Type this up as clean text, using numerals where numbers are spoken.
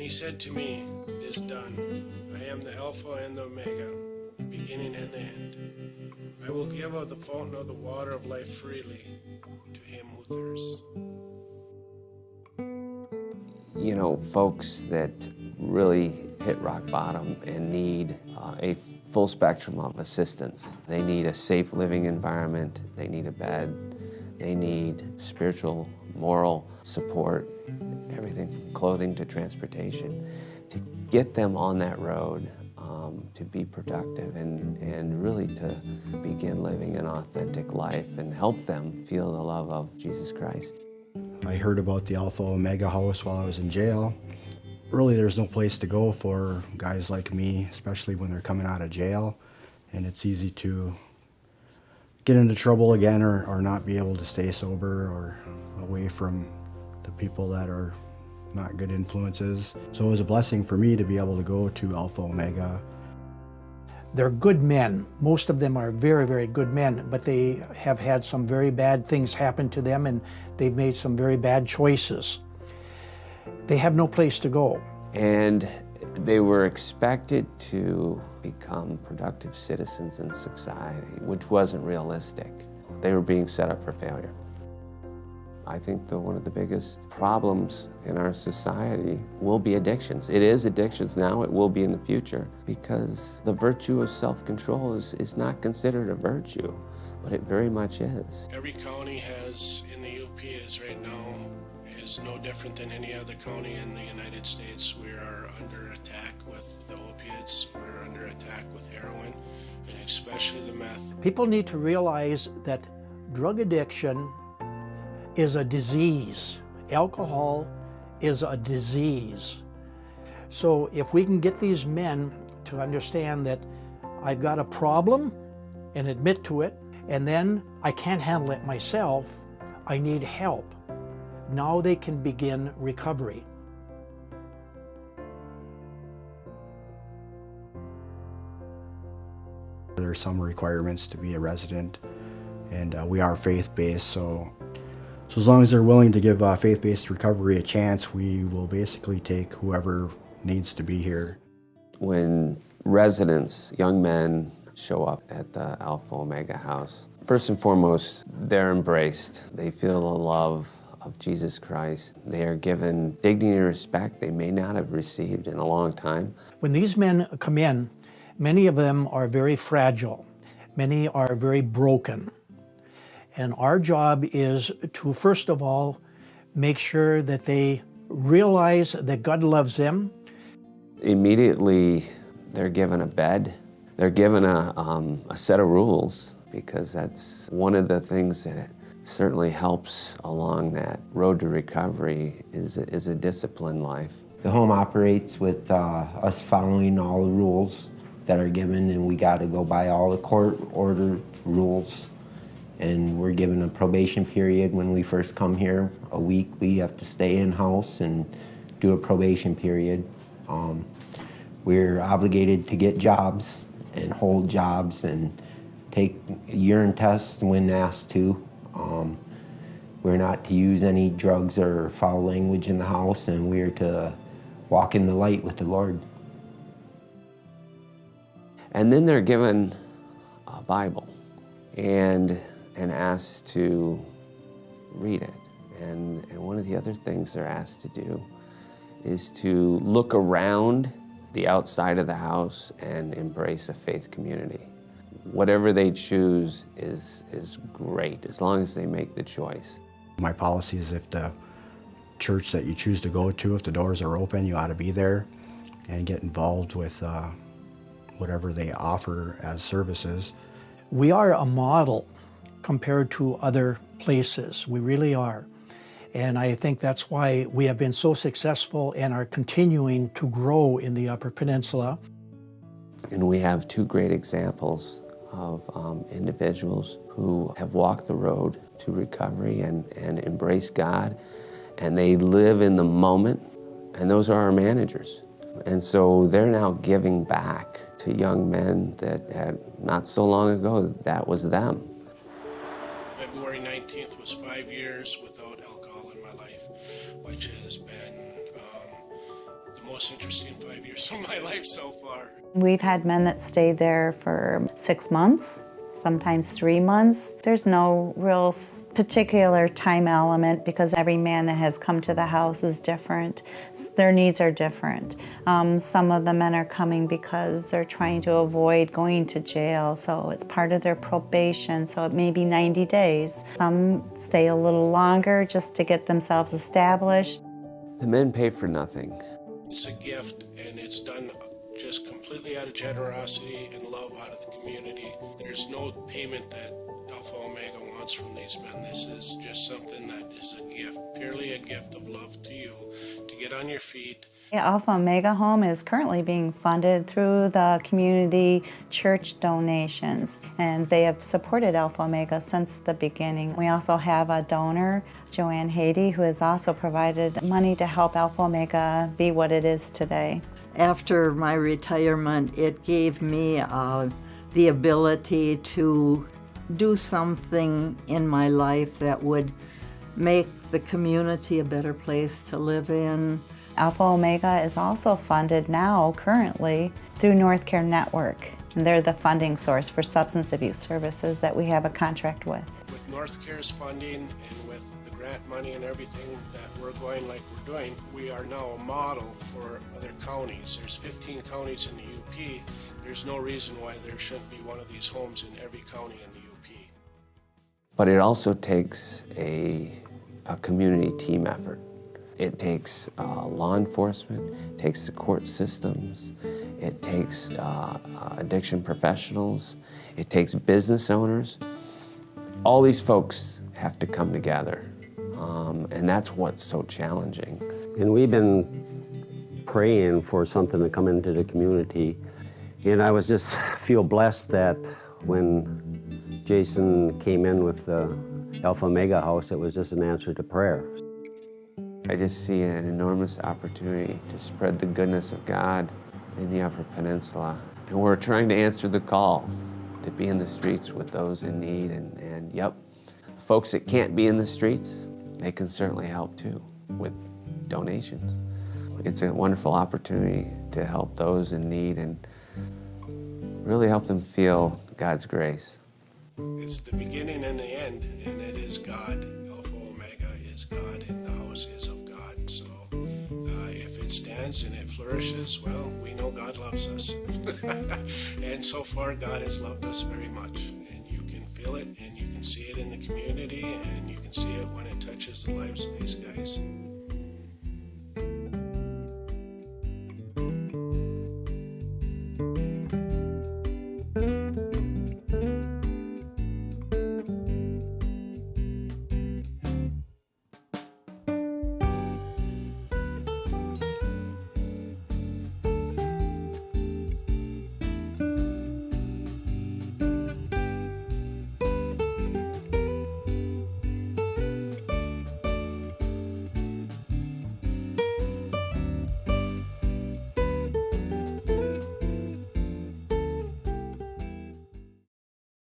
he said to me, "It is done. I am the Alpha and the Omega, the beginning and the end. I will give of the fountain of the water of life freely to him who thirsts." You know, folks that really hit rock bottom and need a full spectrum of assistance. They need a safe living environment, they need a bed, they need spiritual, moral support, everything from clothing to transportation, to get them on that road to be productive and really to begin living an authentic life and help them feel the love of Jesus Christ. I heard about the Alpha Omega House while I was in jail. Really, there's no place to go for guys like me, especially when they're coming out of jail, and it's easy to get into trouble again or not be able to stay sober or away from the people that are not good influences. So it was a blessing for me to be able to go to Alpha Omega. They're good men. Most of them are very, very good men, but they have had some very bad things happen to them and they've made some very bad choices. They have no place to go. And they were expected to become productive citizens in society, which wasn't realistic. They were being set up for failure. I think that one of the biggest problems in our society will be addictions. It is addictions now, it will be in the future, because the virtue of self-control is not considered a virtue, but it very much is. Every county has, in the UP is right now, is no different than any other county in the United States. We are under attack with the opiates, we're under attack with heroin, and especially the meth. People need to realize that drug addiction is a disease. Alcohol is a disease. So if we can get these men to understand that I've got a problem and admit to it, and then I can't handle it myself, I need help. Now they can begin recovery. There are some requirements to be a resident, and we are faith-based, so as long as they're willing to give faith-based recovery a chance, we will basically take whoever needs to be here. When residents, young men, show up at the Alpha Omega House, first and foremost, they're embraced. They feel the love of Jesus Christ. They are given dignity and respect they may not have received in a long time. When these men come in, many of them are very fragile. Many are very broken. And our job is to, first of all, make sure that they realize that God loves them. Immediately, they're given a bed. They're given a set of rules, because that's one of the things that certainly helps along that road to recovery is a disciplined life. The home operates with us following all the rules that are given, and we got to go by all the court order rules. And we're given a probation period when we first come here. A week we have to stay in-house and do a probation period. We're obligated to get jobs and hold jobs and take urine tests when asked to. We're not to use any drugs or foul language in the house, and we're to walk in the light with the Lord. And then they're given a Bible and asked to read it. And one of the other things they're asked to do is to look around the outside of the house and embrace a faith community. Whatever they choose is great, as long as they make the choice. My policy is if the church that you choose to go to, if the doors are open, you ought to be there and get involved with whatever they offer as services. We are a model compared to other places. We really are. And I think that's why we have been so successful and are continuing to grow in the Upper Peninsula. And we have two great examples of individuals who have walked the road to recovery and embrace God, and they live in the moment, and those are our managers. And so they're now giving back to young men that had, not so long ago, that was them. February 19th was 5 years without alcohol in my life, which has been the most most interesting 5 years of my life so far. We've had men that stayed there for 6 months, sometimes 3 months. There's no real particular time element because every man that has come to the house is different. Their needs are different. Some of the men are coming because they're trying to avoid going to jail, so it's part of their probation, so it may be 90 days. Some stay a little longer just to get themselves established. The men pay for nothing. It's a gift, and it's done just completely out of generosity and love out of the community. There's no payment that Alpha Omega wants from these men. This is just something that is a gift, purely a gift of love to you, to get on your feet. Alpha Omega Home is currently being funded through the community church donations, and they have supported Alpha Omega since the beginning. We also have a donor, Joanne Haiti, who has also provided money to help Alpha Omega be what it is today. After my retirement, it gave me the ability to do something in my life that would make the community a better place to live in. Alpha Omega is also funded now, currently, through North Care Network. And they're the funding source for substance abuse services that we have a contract with. With North Care's funding and with the grant money and everything that we're going like we're doing, we are now a model for other counties. There's 15 counties in the UP. There's no reason why there shouldn't be one of these homes in every county in the UP. But it also takes a community team effort. It takes law enforcement, it takes the court systems, it takes addiction professionals, it takes business owners. All these folks have to come together, and that's what's so challenging. And we've been praying for something to come into the community, and I was just feel blessed that when Jason came in with the Alpha Omega House, it was just an answer to prayer. I just see an enormous opportunity to spread the goodness of God in the Upper Peninsula. And we're trying to answer the call to be in the streets with those in need. And yep, folks that can't be in the streets, they can certainly help too with donations. It's a wonderful opportunity to help those in need and really help them feel God's grace. It's the beginning and the end, and it is God. Alpha Omega is God, and the house is of God. So if it stands and it flourishes, well, we know God loves us. And so far, God has loved us very much. And you can feel it, and you can see it in the community, and you can see it when it touches the lives of these guys.